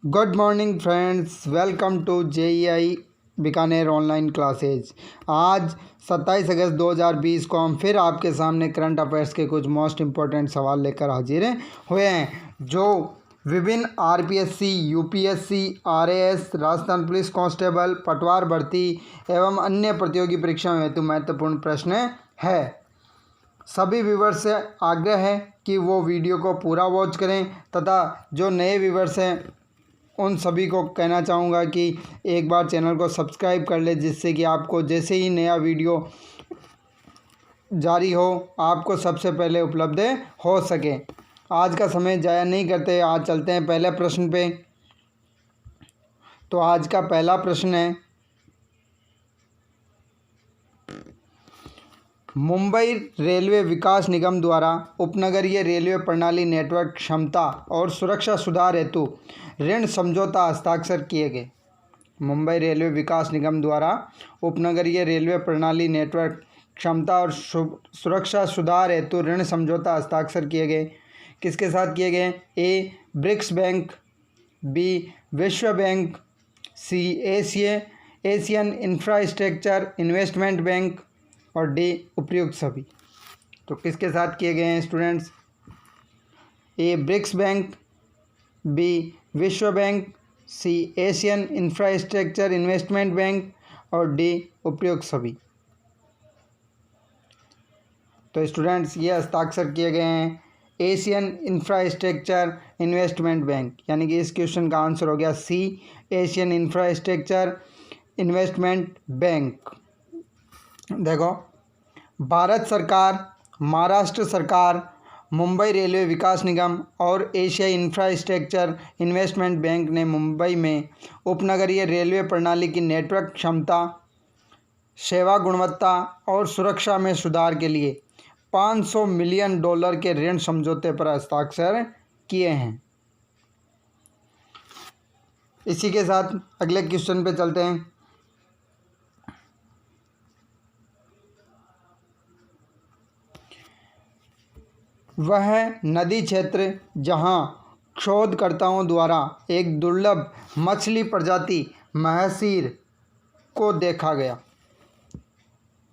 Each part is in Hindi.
Good morning friends, welcome to JEE Bikaner online classes. आज 27 अगस्त 2020 को हम फिर आपके सामने करंट अफेयर्स के कुछ मोस्ट इम्पोर्टेंट सवाल लेकर हाजिर हुए हैं, जो विभिन्न RPSC, UPSC, RAS, Rajasthan police constable, पटवार भर्ती एवं अन्य प्रतियोगी परीक्षाओं हेतु महत्वपूर्ण प्रश्न है। सभी व्यूवर्स से आग्रह है कि वो वीडियो को पूरा वॉच करें तथा जो नए व्यूवर्स हैं उन सभी को कहना चाहूँगा कि एक बार चैनल को सब्सक्राइब कर ले, जिससे कि आपको जैसे ही नया वीडियो जारी हो आपको सबसे पहले उपलब्ध हो सके। आज का समय ज़ाया नहीं करते, आज चलते हैं पहले प्रश्न पे। तो आज का पहला प्रश्न है, मुंबई रेलवे विकास निगम द्वारा उपनगरीय रेलवे प्रणाली नेटवर्क क्षमता और सुरक्षा सुधार हेतु ऋण समझौता हस्ताक्षर किए गए। मुंबई रेलवे विकास निगम द्वारा उपनगरीय रेलवे प्रणाली नेटवर्क क्षमता और सुरक्षा सुधार हेतु ऋण समझौता हस्ताक्षर किए गए। किसके साथ किए गए? ए ब्रिक्स बैंक, बी विश्व बैंक, सी एशियन इंफ्रास्ट्रक्चर इन्वेस्टमेंट बैंक और डी उपयुक्त सभी। तो किसके साथ किए गए हैं स्टूडेंट्स? ए ब्रिक्स बैंक, बी विश्व बैंक, सी एशियन इंफ्रास्ट्रक्चर इन्वेस्टमेंट बैंक और डी उपयुक्त सभी। तो स्टूडेंट्स ये हस्ताक्षर किए गए हैं एशियन इंफ्रास्ट्रक्चर इन्वेस्टमेंट बैंक, यानी कि इस क्वेश्चन का आंसर हो गया सी एशियन इंफ्रास्ट्रक्चर इन्वेस्टमेंट बैंक। देखो, भारत सरकार, महाराष्ट्र सरकार, मुंबई रेलवे विकास निगम और एशियाई इंफ्रास्ट्रक्चर इन्वेस्टमेंट बैंक ने मुंबई में उपनगरीय रेलवे प्रणाली की नेटवर्क क्षमता, सेवा गुणवत्ता और सुरक्षा में सुधार के लिए $500 मिलियन के ऋण समझौते पर हस्ताक्षर किए हैं। इसी के साथ अगले क्वेश्चन पे चलते हैं। वह नदी क्षेत्र जहां शोधकर्ताओं द्वारा एक दुर्लभ मछली प्रजाति महसीर को देखा गया।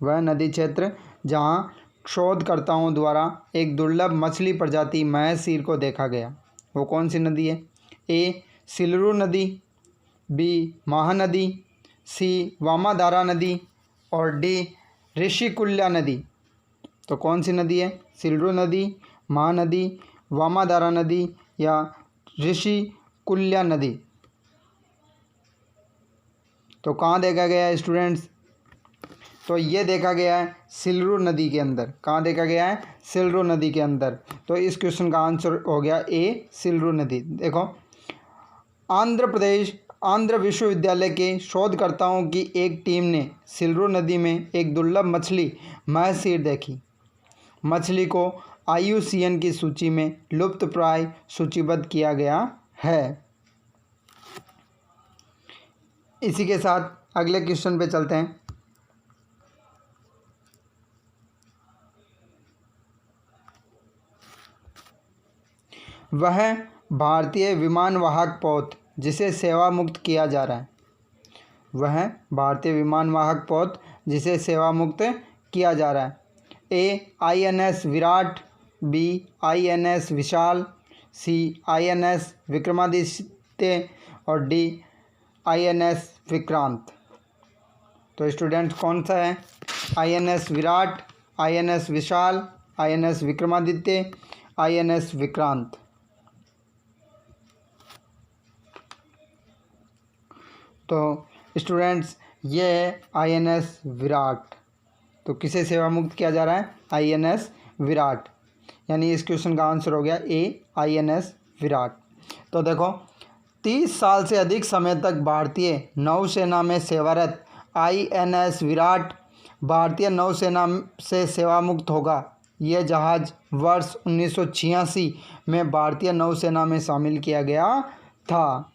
वह नदी क्षेत्र जहां शोधकर्ताओं द्वारा एक दुर्लभ मछली प्रजाति महसीर को देखा गया, वो कौन सी नदी है? ए सिल्रू नदी, बी महानदी, सी वामाधारा नदी और डी ऋषिकुल्या नदी। तो कौन सी नदी है? सिल्रू नदी, महानदी, वामाधारा नदी या ऋषिकुल्या नदी। तो कहाँ देखा गया है स्टूडेंट्स? तो ये देखा गया है सिल्रू नदी के अंदर। कहाँ देखा गया है? सिल्रू नदी के अंदर। तो इस क्वेश्चन का आंसर हो गया ए सिल्रू नदी। देखो, आंध्र विश्वविद्यालय के शोधकर्ताओं की एक टीम ने सिल्रू नदी में एक दुर्लभ मछली महसीर देखी। मछली को IUCN की सूची में लुप्तप्राय सूचीबद्ध किया गया है। इसी के साथ अगले क्वेश्चन पे चलते हैं। वह भारतीय विमानवाहक पोत जिसे सेवा मुक्त किया जा रहा है। वह भारतीय विमानवाहक पोत जिसे सेवा मुक्त किया जा रहा है। ए INS विराट, बी INS विशाल, सी INS विक्रमादित्य और डी INS विक्रांत। तो स्टूडेंट्स कौन सा है? INS विराट, INS विशाल, INS विक्रमादित्य, INS विक्रांत। तो स्टूडेंट्स ये है INS विराट। तो किसे सेवा मुक्त किया जा रहा है? INS विराट, यानी इस क्वेश्चन का आंसर हो गया ए INS विराट। तो देखो, 30 साल से अधिक समय तक भारतीय नौसेना में सेवारत INS विराट भारतीय नौसेना से सेवा मुक्त होगा। यह जहाज़ वर्ष 1986 में भारतीय नौसेना में शामिल किया गया था।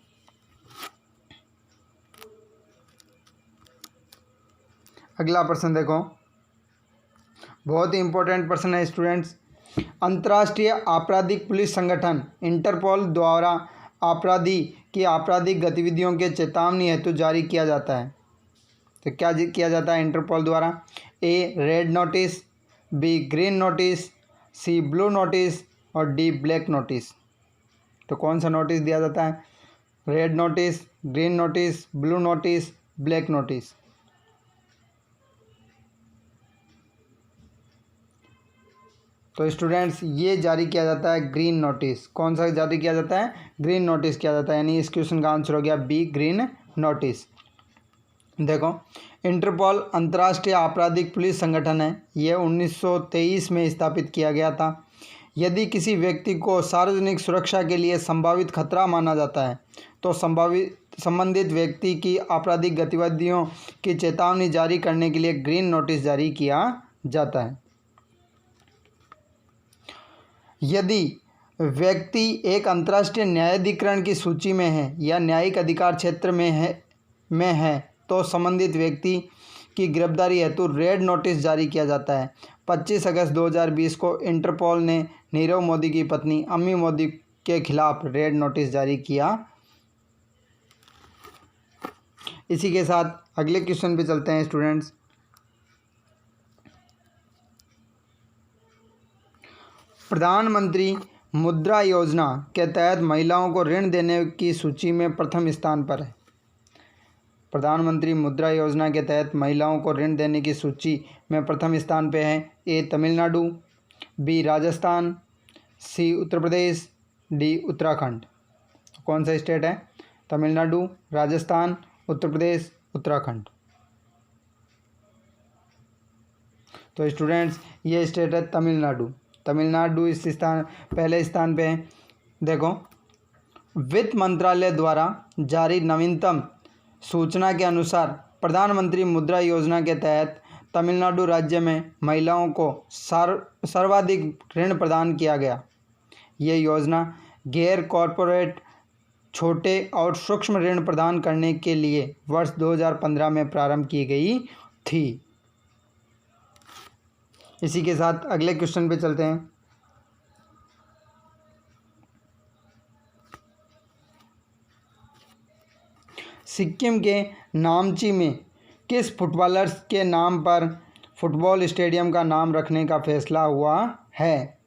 अगला प्रश्न देखो, बहुत ही इंपॉर्टेंट प्रश्न है स्टूडेंट्स। अंतर्राष्ट्रीय आपराधिक पुलिस संगठन इंटरपोल द्वारा आपराधिक गतिविधियों के चेतावनी हेतु जारी किया जाता है? तो क्या किया जाता है इंटरपोल द्वारा? A red notice, B green notice, C blue notice और डी ब्लैक नोटिस। तो कौन सा नोटिस दिया जाता है? Red notice, green notice, blue notice, black notice. तो स्टूडेंट्स ये जारी किया जाता है ग्रीन नोटिस। कौन सा जारी किया जाता है? ग्रीन नोटिस किया जाता है, यानी इस क्वेश्चन का आंसर हो गया बी ग्रीन नोटिस। देखो, इंटरपोल अंतर्राष्ट्रीय आपराधिक पुलिस संगठन है। यह 1923 में स्थापित किया गया था। यदि किसी व्यक्ति को सार्वजनिक सुरक्षा के लिए संभावित खतरा माना जाता है तो संबंधित व्यक्ति की आपराधिक गतिविधियों की चेतावनी जारी करने के लिए ग्रीन नोटिस जारी किया जाता है। यदि व्यक्ति एक अंतर्राष्ट्रीय न्यायाधिकरण की सूची में है या न्यायिक अधिकार क्षेत्र में है तो संबंधित व्यक्ति की गिरफ्तारी हेतु रेड नोटिस जारी किया जाता है। 25 अगस्त 2020 को इंटरपोल ने नीरव मोदी की पत्नी अम्मी मोदी के खिलाफ रेड नोटिस जारी किया। इसी के साथ अगले क्वेश्चन पे चलते हैं स्टूडेंट्स। प्रधानमंत्री मुद्रा योजना के तहत महिलाओं को ऋण देने की सूची में प्रथम स्थान पर है। प्रधानमंत्री मुद्रा योजना के तहत महिलाओं को ऋण देने की सूची में प्रथम स्थान पे है। ए तमिलनाडु, बी राजस्थान, सी उत्तर प्रदेश, डी उत्तराखंड। कौन सा स्टेट है? तमिलनाडु, राजस्थान, उत्तर प्रदेश, उत्तराखंड। तो स्टूडेंट्स ये स्टेट है तमिलनाडु। तमिलनाडु इस पहले स्थान पे है। देखो, वित्त मंत्रालय द्वारा जारी नवीनतम सूचना के अनुसार प्रधानमंत्री मुद्रा योजना के तहत तमिलनाडु राज्य में महिलाओं को सर्वाधिक ऋण प्रदान किया गया। ये योजना गैर कॉरपोरेट छोटे और सूक्ष्म ऋण प्रदान करने के लिए वर्ष 2015 में प्रारंभ की गई थी। इसी के साथ अगले क्वेश्चन पे चलते हैं। सिक्किम के नामची में किस फुटबॉलर्स के नाम पर फुटबॉल स्टेडियम का नाम रखने का फैसला हुआ है?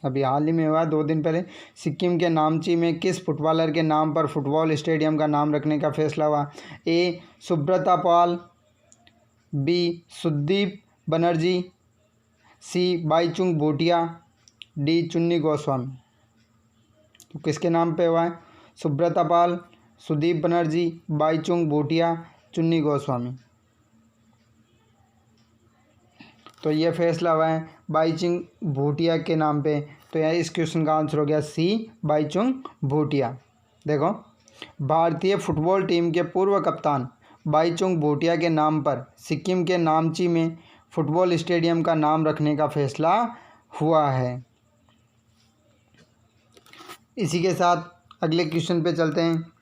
अभी हाल ही में हुआ, 2 दिन पहले। सिक्किम के नामची में किस फुटबॉलर के नाम पर फुटबॉल स्टेडियम का नाम रखने का फैसला हुआ? ए सुब्रता पाल, बी सुदीप बनर्जी, सी बाईचुंग भूटिया, डी चुन्नी गोस्वामी। तो किसके नाम पे हुआ है? सुब्रता पाल, सुदीप बनर्जी, बाईचुंग भूटिया, चुन्नी गोस्वामी। तो ये फैसला हुआ है बाईचुंग भूटिया के नाम पे। तो यह इस क्वेश्चन का आंसर हो गया सी बाईचुंग भूटिया। देखो, भारतीय फुटबॉल टीम के पूर्व कप्तान बाईचुंग भूटिया के नाम पर सिक्किम के नामची में फुटबॉल स्टेडियम का नाम रखने का फैसला हुआ है। इसी के साथ अगले क्वेश्चन पे चलते हैं।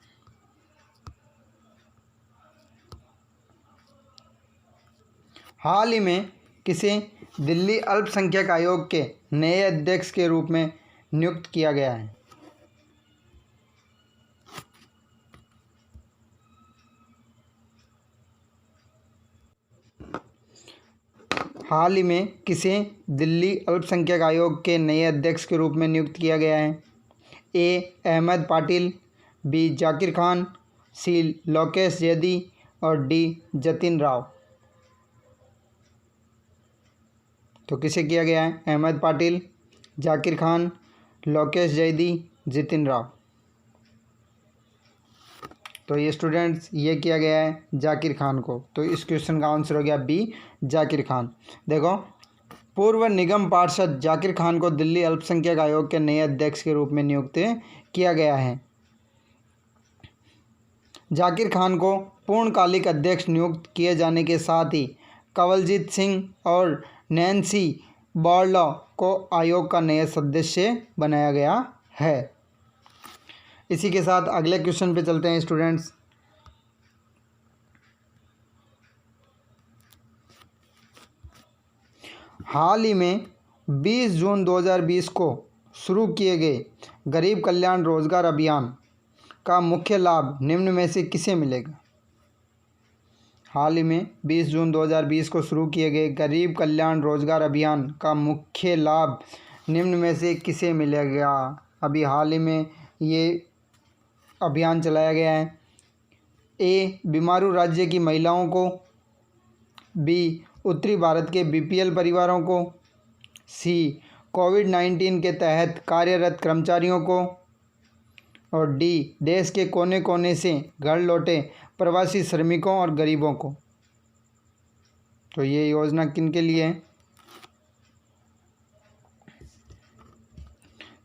हाल ही में किसे दिल्ली अल्पसंख्यक आयोग के नए अध्यक्ष के रूप में नियुक्त किया गया है? हाल ही में किसे दिल्ली अल्पसंख्यक आयोग के नए अध्यक्ष के रूप में नियुक्त किया गया है? ए अहमद पाटिल, बी जाकिर खान, सी लोकेश जैदी और डी जतिन राव। तो किसे किया गया है? अहमद पाटिल, जाकिर खान, लोकेश जैदी, जतिन राव। तो ये स्टूडेंट्स ये किया गया है जाकिर खान को। तो इस क्वेश्चन का आंसर हो गया बी जाकिर खान। देखो, पूर्व निगम पार्षद जाकिर खान को दिल्ली अल्पसंख्यक आयोग के नए अध्यक्ष के रूप में नियुक्त किया गया है। जाकिर खान को पूर्णकालिक अध्यक्ष नियुक्त किए जाने के साथ ही कंवलजीत सिंह और नैन्सी बॉर्लॉ को आयोग का नया सदस्य बनाया गया है। इसी के साथ अगले क्वेश्चन पे चलते हैं स्टूडेंट्स। हाल ही में 20 जून 2020 को शुरू किए गए गरीब कल्याण रोजगार अभियान का मुख्य लाभ निम्न में से किसे मिलेगा? हाल ही में 20 जून 2020 को शुरू किए गए गरीब कल्याण रोजगार अभियान का मुख्य लाभ निम्न में से किसे मिलेगा? अभी हाल ही में ये अभियान चलाया गया है। ए, बीमारू राज्य की महिलाओं को, बी, उत्तरी भारत के बीपीएल परिवारों को, सी, कोविड-19 के तहत कार्यरत कर्मचारियों को, और डी, देश के कोने कोने से घर लौटे प्रवासी श्रमिकों और गरीबों को। तो ये योजना किन के लिए है?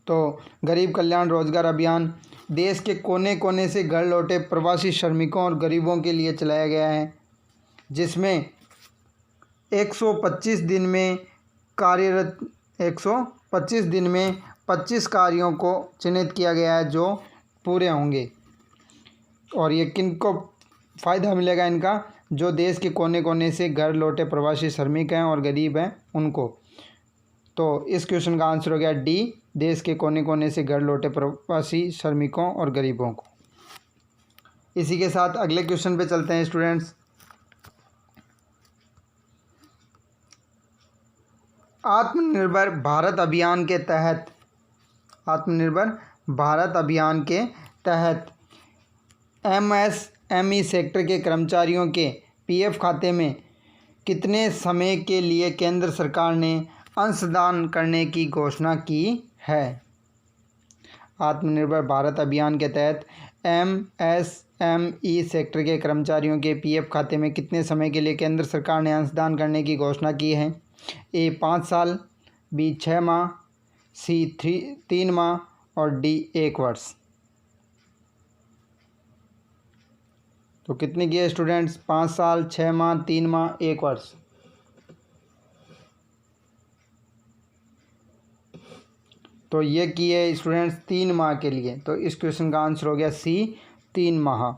तो गरीब कल्याण रोजगार अभियान देश के कोने कोने से घर लौटे प्रवासी श्रमिकों और गरीबों के लिए चलाया गया है, जिसमें 125 दिन में कार्यरत 125 दिन में 25 कार्यों को चिन्हित किया गया है जो पूरे होंगे। और ये किन को फ़ायदा मिलेगा इनका? जो देश के कोने कोने से घर लौटे प्रवासी श्रमिक हैं और गरीब हैं उनको। तो इस क्वेश्चन का आंसर हो गया डी, देश के कोने कोने से घर लौटे प्रवासी श्रमिकों और गरीबों को। इसी के साथ अगले क्वेश्चन पे चलते हैं स्टूडेंट्स। आत्मनिर्भर भारत अभियान के तहत एमएसएमई सेक्टर के कर्मचारियों के पीएफ खाते में कितने समय के लिए केंद्र सरकार ने अंशदान करने की घोषणा की है? आत्मनिर्भर भारत अभियान के तहत एमएसएमई सेक्टर के कर्मचारियों के पीएफ खाते में कितने समय के लिए केंद्र सरकार ने अंशदान करने की घोषणा की है? ए, 5 साल, बी, 6 माह, सी, 3 माह और डी, 1 वर्ष। तो कितने की है स्टूडेंट्स? 5 साल, 6 माह, 3 माह, 1 वर्ष। तो ये की है स्टूडेंट्स 3 माह के लिए। तो इस क्वेश्चन का आंसर हो गया सी, 3 माह।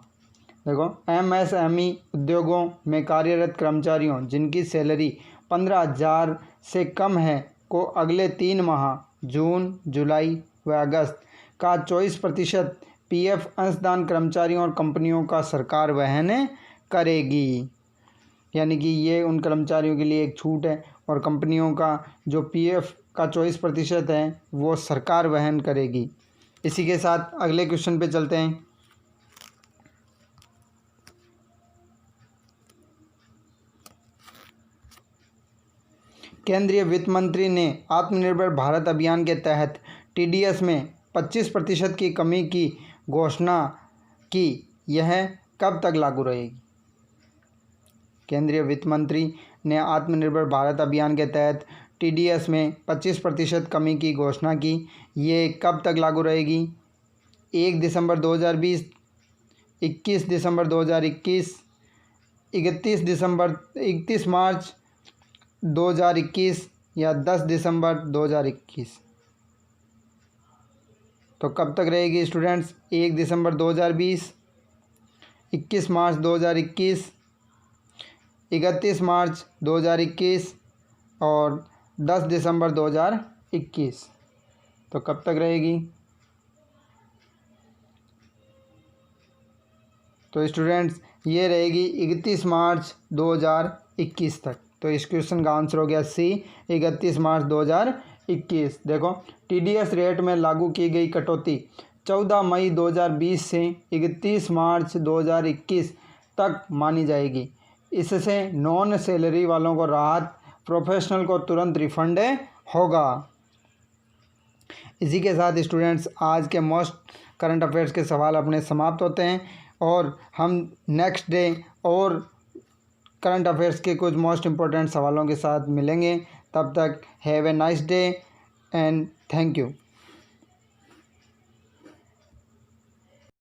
देखो, एमएसएमई उद्योगों में कार्यरत कर्मचारियों जिनकी सैलरी 15,000 से कम है को अगले 3 माह जून, जुलाई व अगस्त का 24% पीएफ अंशदान कर्मचारियों और कंपनियों का सरकार वहन करेगी। यानी कि ये उन कर्मचारियों के लिए एक छूट है और कंपनियों का जो पीएफ का 24% है वो सरकार वहन करेगी। इसी के साथ अगले क्वेश्चन पे चलते हैं। केंद्रीय वित्त मंत्री ने आत्मनिर्भर भारत अभियान के तहत टीडीएस में 25% की कमी की घोषणा की। यह कब तक लागू रहेगी? केंद्रीय वित्त मंत्री ने आत्मनिर्भर भारत अभियान के तहत टीडीएस में 25% कमी की घोषणा की। ये कब तक लागू रहेगी? 1 दिसंबर 2020, 21 दिसंबर 2021, 31 मार्च 2021 या 10 दिसंबर 2021। तो कब तक रहेगी स्टूडेंट्स? 1 दिसंबर 2020, 21 मार्च 2021, 31 मार्च 2021 और 10 दिसंबर 2021। तो कब तक रहेगी? तो स्टूडेंट्स ये रहेगी 31 मार्च 2021 तक। तो इस क्वेश्चन का आंसर हो गया सी, 31 मार्च 2021। देखो, टीडीएस रेट में लागू की गई कटौती 14 मई 2020 से 31 मार्च 2021 तक मानी जाएगी। इससे नॉन सैलरी वालों को राहत, प्रोफेशनल को तुरंत रिफंड होगा। इसी के साथ स्टूडेंट्स आज के मोस्ट करंट अफेयर्स के सवाल अपने समाप्त होते हैं और हम नेक्स्ट डे और करंट अफेयर्स के कुछ मोस्ट इम्पोर्टेंट सवालों के साथ मिलेंगे। तब तक have a nice day and thank you.